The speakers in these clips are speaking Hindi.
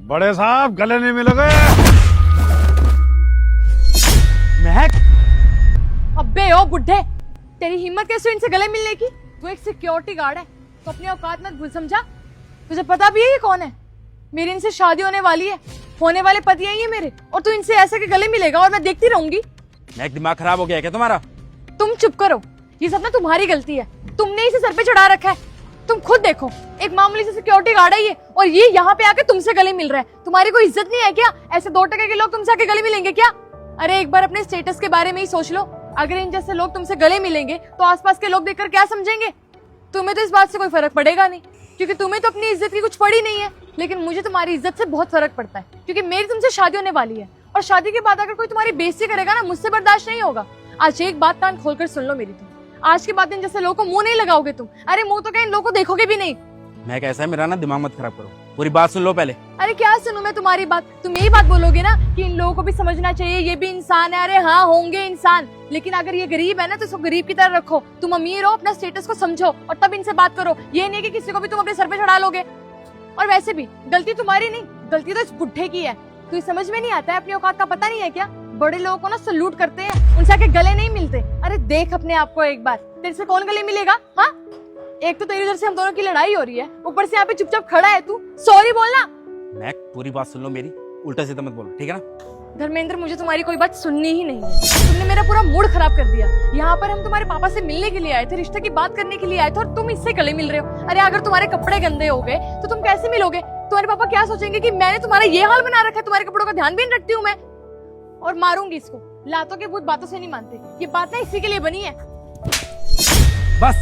बड़े साहब गले नहीं मिलोगे। महक, अबे ओ बुड्ढे, तेरी हिम्मत कैसे इनसे गले मिलने की? तू एक सिक्योरिटी गार्ड है तो अपनी औकात मत भूल, समझा? तुझे पता भी है ये कौन है? मेरी इनसे शादी होने वाली है, होने वाले पति हैं ये मेरे, और तू इनसे ऐसे के गले मिलेगा और मैं देखती रहूंगी। महक दिमाग खराब हो गया है क्या तुम्हारा? तुम चुप करो, ये सब ना तुम्हारी गलती है, तुमने इसे सर पे चढ़ा रखा है। तुम खुद देखो, एक मामूली से सिक्योरिटी गार्ड है ये, और ये यहाँ पे आके तुमसे गले मिल रहा है। तुम्हारी कोई इज्जत नहीं है क्या? ऐसे 2 टके के लोग तुमसे आके गले मिलेंगे क्या? अरे एक बार अपने स्टेटस के बारे में ही सोच लो, अगर इन जैसे लोग तुमसे गले मिलेंगे तो आसपास के लोग देखकर क्या समझेंगे? तुम्हें तो इस बात से कोई फर्क पड़ेगा नहीं, क्योंकि तुम्हें तो अपनी इज्जत की कुछ पड़ी नहीं है, लेकिन मुझे तुम्हारी इज्जत से बहुत फर्क पड़ता है, क्योंकि मेरी तुमसे शादी होने वाली है, और शादी के बाद अगर कोई तुम्हारी बेइज्जती करेगा ना, मुझसे बर्दाश्त नहीं होगा। आज एक बात कान खोलकर सुन लो मेरी, तुम आज के बाद इन जैसे लोगों को मुंह नहीं लगाओगे तुम। अरे मुंह तो क्या, इन लोगों को देखोगे भी नहीं। महक ऐसा है, मेरा ना दिमाग मत खराब करो, पूरी बात सुन लो पहले। अरे क्या सुनूं मैं तुम्हारी बात? तुम यही बात बोलोगे ना कि इन लोगों को भी समझना चाहिए, ये भी इंसान है। अरे हाँ, होंगे इंसान, लेकिन अगर ये गरीब है ना तो इसको गरीब की तरह रखो। तुम अमीर हो, अपना स्टेटस को समझो और तब इनसे बात करो। ये नहीं कि किसी को भी तुम अपने सर पे चढ़ा लोगे। और वैसे भी गलती तुम्हारी नहीं, गलती तो इस बुढ़े की है। तुझे समझ में नहीं आता है, अपनी औकात का पता नहीं है क्या? बड़े लोगों को ना सल्यूट करते हैं, उनसे आके गले नहीं मिलते। अरे देख अपने आप को एक बार, तेरे से कौन गले मिलेगा? हाँ, एक तो तेरी उधर से हम दोनों की लड़ाई हो रही है, ऊपर से यहाँ पे चुपचाप खड़ा है तू। सॉरी बोलना। महक पूरी बात सुन लो मेरी, उल्टा सीधा मत बोलो, ठीक है ना? धर्मेंद्र, मुझे तुम्हारी कोई बात सुननी ही नहीं है। तुमने मेरा पूरा मूड खराब कर दिया। यहाँ पर हम तुम्हारे पापा से मिलने के लिए आए थे, रिश्ते की बात करने के लिए आए थे, और तुम इससे गले मिल रहे हो। अरे अगर तुम्हारे कपड़े गंदे हो गए तो तुम कैसे मिलोगे? तुम्हारे पापा क्या सोचेंगे कि मैंने तुम्हारा ये हाल बना रखा है? तुम्हारे कपड़ों का ध्यान भी नहीं रखती हूँ मैं, और मारूंगी इसको। लातों के भूत बातों से नहीं मानते, ये बात ना इसी के लिए बनी है। बस,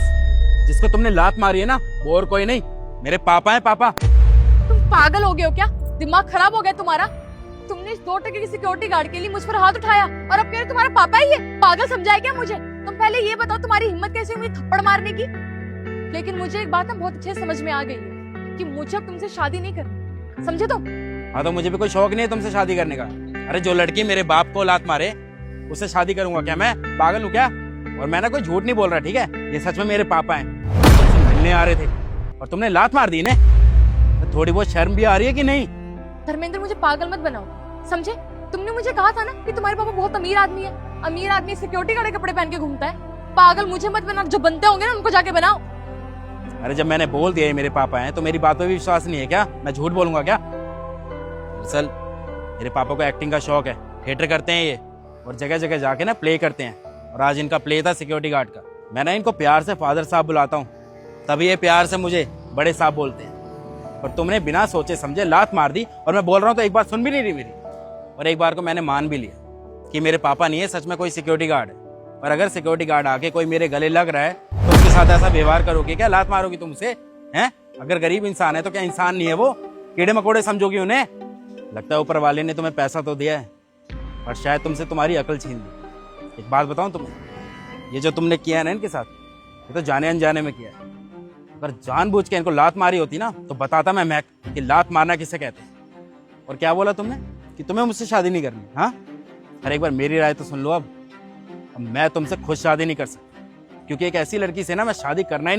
जिसको तुमने लात मारी है ना, वो और कोई नहीं, मेरे पापा हैं, पापा। तुम पागल हो गए हो क्या? दिमाग खराब हो गया तुम्हारा? तुमने इस 2 टके की सिक्योरिटी गार्ड के लिए मुझ पर हाथ उठाया, और अब कह रहे तुम्हारा पापा ही है? पागल समझाया क्या मुझे? तुम पहले ये बताओ, तुम्हारी हिम्मत कैसे हुई थप्पड़ मारने की? लेकिन मुझे एक बात ना बहुत अच्छे से समझ में आ गई है कि मुझे अब तुमसे शादी नहीं करनी, समझे तुम? हाँ, तो मुझे भी कोई शौक नहीं है तुमसे शादी करने का। अरे जो लड़की मेरे बाप को लात मारे उससे शादी करूंगा क्या? मैं पागल हूँ क्या? और मैं ना कोई झूठ नहीं बोल रहा, ठीक है? ये सच में मेरे पापा हैं, मिलने आ रहे थे और तुमने लात मार दी ने। तो थोड़ी बहुत शर्म भी आ रही है कि नहीं? धर्मेंद्र, मुझे पागल मत बनाओ, समझे? तुमने मुझे कहा था ना कि तुम्हारे पापा बहुत अमीर आदमी है। अमीर आदमी सिक्योरिटी गार्ड के कपड़े पहन के घूमता है। पागल मुझे मत बना, जो बनते होंगे ना उनको जाके बनाओ। अरे जब मैंने बोल दिया है मेरे पापा हैं, तो मेरी बात पे भी विश्वास नहीं है क्या? मैं झूठ बोलूंगा क्या? दरअसल मेरे पापा को एक्टिंग का शौक है, थिएटर करते हैं ये, और जगह जगह जाके ना प्ले करते हैं। और आज इनका प्ले था सिक्योरिटी गार्ड का। मैं ना इनको प्यार से फादर साहब बुलाता हूँ, तभी ये प्यार से मुझे बड़े साहब बोलते हैं। और तुमने बिना सोचे समझे लात मार दी, और मैं बोल रहा हूँ तो एक बार सुन भी नहीं रही मेरी। और एक बार को मैंने मान भी लिया कि मेरे पापा नहीं है, सच में कोई सिक्योरिटी गार्ड है। और अगर सिक्योरिटी गार्ड आके कोई मेरे गले लग रहा है तो उसके साथ ऐसा व्यवहार करोगे क्या? लात मारोगी तुम उसे? हैं? अगर गरीब इंसान है तो क्या इंसान नहीं है वो? कीड़े मकोड़े समझोगी उन्हें? लगता है ऊपर वाले ने तुम्हें पैसा तो दिया है, और शायद तुमसे तुम्हारी अकल छीन ली। एक बात बताऊं तुम्हें, ये जो तुमने किया है ना इनके साथ, ये तो जाने अनजाने में किया है। अगर जानबूझ के इनको लात मारी होती ना तो बताता मैं महक कि लात मारना किसे कहते हैं। और क्या बोला तुमने कि तुम्हें मुझसे शादी नहीं करनी? हाँ, अरे एक बार मेरी राय तो सुन लो। अब मैं तुमसे खुद शादी नहीं कर सकता, क्योंकि एक ऐसी लड़की से ना मैं शादी करना ही नहीं